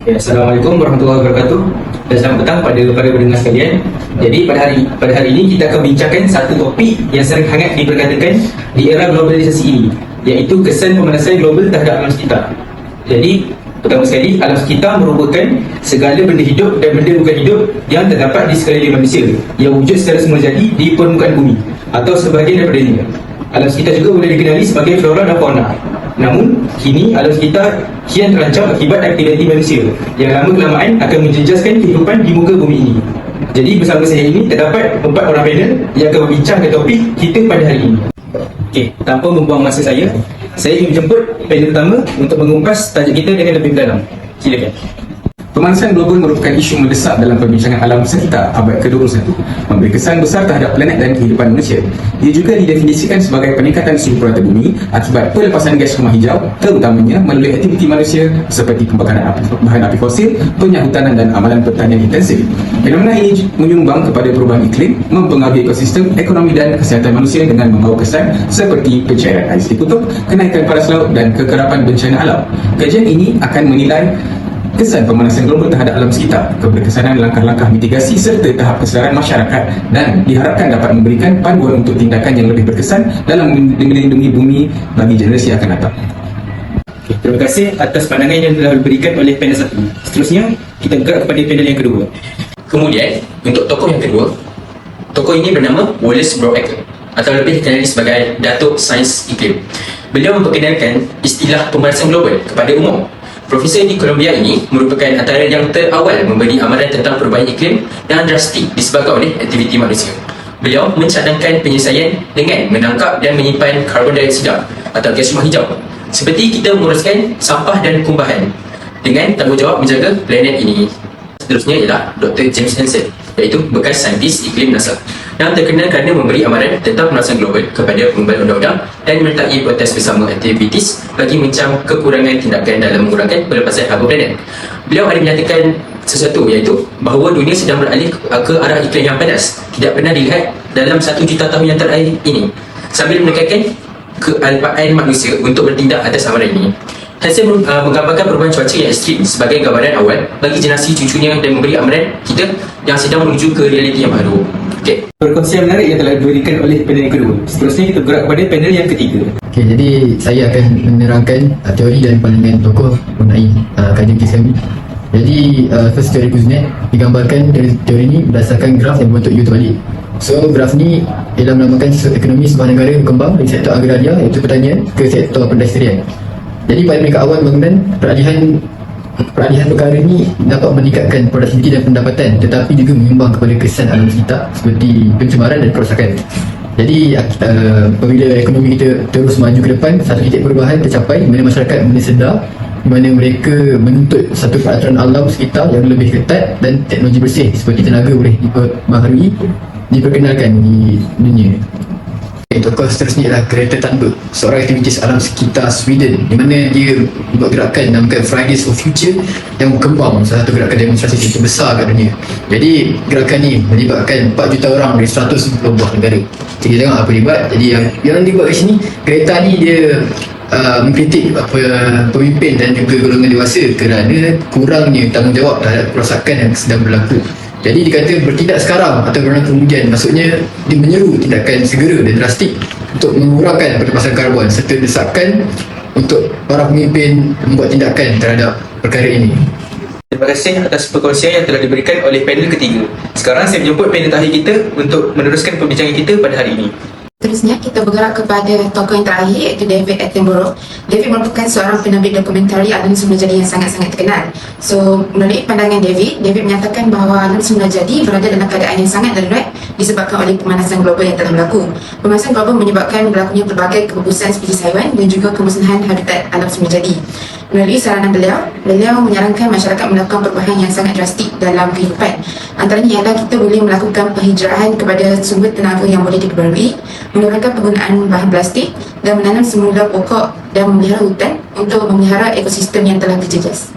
Ya, Assalamualaikum warahmatullahi wabarakatuh dan selamat petang pada pendengar sekalian. Jadi pada hari ini kita akan bincangkan satu topik yang sering hangat diperkatakan di era globalisasi ini, iaitu kesan pemanasan global terhadap alam sekitar. Jadi pertama sekali, alam sekitar merupakan segala benda hidup dan benda bukan hidup yang terdapat di sekeliling manusia yang wujud secara semulajadi di permukaan bumi atau sebahagian daripadanya. Alam sekitar juga boleh dikenali sebagai flora dan fauna. Namun, kini alam sekitar kian terancam akibat aktiviti manusia yang lama-kelamaan akan menjejaskan kehidupan di muka bumi ini. Jadi bersama saya ini terdapat 4 orang panel yang akan membincangkan topik kita pada hari ini. Okey, tanpa membuang masa saya ingin menjemput panel pertama untuk mengumpas tajuk kita dengan lebih mendalam. Silakan. Pemanasan global merupakan isu mendesak dalam perbincangan alam sekitar abad ke-21, memberi kesan besar terhadap planet dan kehidupan manusia. Ia juga didefinisikan sebagai peningkatan suhu perata bumi akibat pelepasan gas rumah hijau, terutamanya melalui aktiviti manusia seperti pembakaran bahan api fosil, penyahutanan dan amalan pertanian intensif. Fenomena ini menyumbang kepada perubahan iklim, mempengaruhi ekosistem, ekonomi dan kesihatan manusia dengan membawa kesan seperti pencairan ais di kutub, kenaikan paras laut dan kekerapan bencana alam. Kajian ini akan menilai kesan pemanasan global terhadap alam sekitar, keberkesanan langkah-langkah mitigasi serta tahap kesedaran masyarakat, dan diharapkan dapat memberikan panduan untuk tindakan yang lebih berkesan dalam melindungi bumi bagi generasi yang akan datang. Okay, terima kasih atas pandangan yang telah diberikan oleh panel satu. Seterusnya, kita gerak kepada panel yang kedua. Kemudian, untuk tokoh yang kedua, tokoh ini bernama Wallace Brooker atau lebih dikenali sebagai Datuk Sains Iklim. Beliau memperkenalkan istilah pemanasan global kepada umum. Profesor di Columbia ini merupakan antara yang terawal memberi amaran tentang perubahan iklim yang drastik disebabkan oleh aktiviti manusia. Beliau mencadangkan penyelesaian dengan menangkap dan menyimpan karbon dioksida atau gas rumah hijau, seperti kita menguruskan sampah dan kumbahan, dengan tanggungjawab menjaga planet ini. Seterusnya ialah Dr. James Hansen, iaitu bekas saintis iklim NASA, yang terkenal kerana memberi amaran tentang pemanasan global kepada pembuat undang-undang dan menyertai protes bersama aktivitis bagi mencam kekurangan tindakan dalam mengurangkan pelepasan karbon planet. Beliau ada menyatakan sesuatu, iaitu bahawa dunia sedang beralih ke arah iklim yang panas tidak pernah dilihat dalam 1 juta tahun yang terakhir ini, sambil menekankan kealpaan manusia untuk bertindak atas amaran ini. Hansen menggambarkan perubahan cuaca yang ekstrim sebagai gambaran awal bagi generasi cucunya dan memberi amaran kita yang sedang menuju ke realiti yang baru. Okey. Perkongsian menarik yang telah diberikan oleh panel yang kedua. Seterusnya kita gerak kepada panel yang ketiga. Okey, jadi saya akan menerangkan teori dan pandangan tokoh mengenai kajian kes kami. Jadi first teori Kuznets digambarkan teori ini berdasarkan graf yang berbentuk U terbalik. So graf ni ialah melambangkan ekonomi sebuah negara berkembang dari sektor agraria iaitu pertanian ke sektor pedestrian. Jadi pada peringkat awal bangunan, peralihan perkara ini dapat meningkatkan produktiviti dan pendapatan, tetapi juga menyumbang kepada kesan alam sekitar seperti pencemaran dan kerosakan. Jadi apabila ekonomi kita terus maju ke depan, satu titik perubahan tercapai di mana masyarakat mula sedar di mana mereka menuntut satu peraturan alam sekitar yang lebih ketat dan teknologi bersih seperti tenaga boleh diperkenalkan di dunia. Tokoh seterusnya ialah Greta Thunberg, seorang aktivis alam sekitar Sweden, di mana dia buat gerakan namakan Fridays for Future yang berkembang, salah satu gerakan demonstrasi terbesar kat dunia. Jadi gerakan ni melibatkan 4 juta orang dari 190 buah negara. Jadi tengok apa dia buat. Jadi yang dibuat kat sini, Greta ni dia mengkritik pemimpin dan juga golongan dewasa kerana kurangnya tanggungjawab terhadap kerosakan yang sedang berlaku. Jadi dikata bertindak sekarang atau berang kemudian, maksudnya dia menyeru tindakan segera dan drastik untuk mengurangkan pelepasan karbon serta desakan untuk para pemimpin membuat tindakan terhadap perkara ini. Terima kasih atas perkongsian yang telah diberikan oleh panel ketiga. Sekarang saya menjemput panel terakhir kita untuk meneruskan perbincangan kita pada hari ini. Seterusnya, kita bergerak kepada tokoh yang terakhir, iaitu David Attenborough. David merupakan seorang penerbit dokumentari alam semulajadi yang sangat-sangat terkenal. So, melalui pandangan David menyatakan bahawa alam semulajadi berada dalam keadaan yang sangat darurat disebabkan oleh pemanasan global yang telah berlaku. Pemanasan global menyebabkan berlakunya pelbagai keguguran spesies haiwan dan juga kemusnahan habitat alam semulajadi. Melalui saranan beliau menyarankan masyarakat melakukan perubahan yang sangat drastik dalam kehidupan. Antaranya ialah kita boleh melakukan penghijrahan kepada sumber tenaga yang boleh diperbarui, menurunkan penggunaan bahan plastik dan menanam semula pokok dan memelihara hutan untuk memelihara ekosistem yang telah terjejas.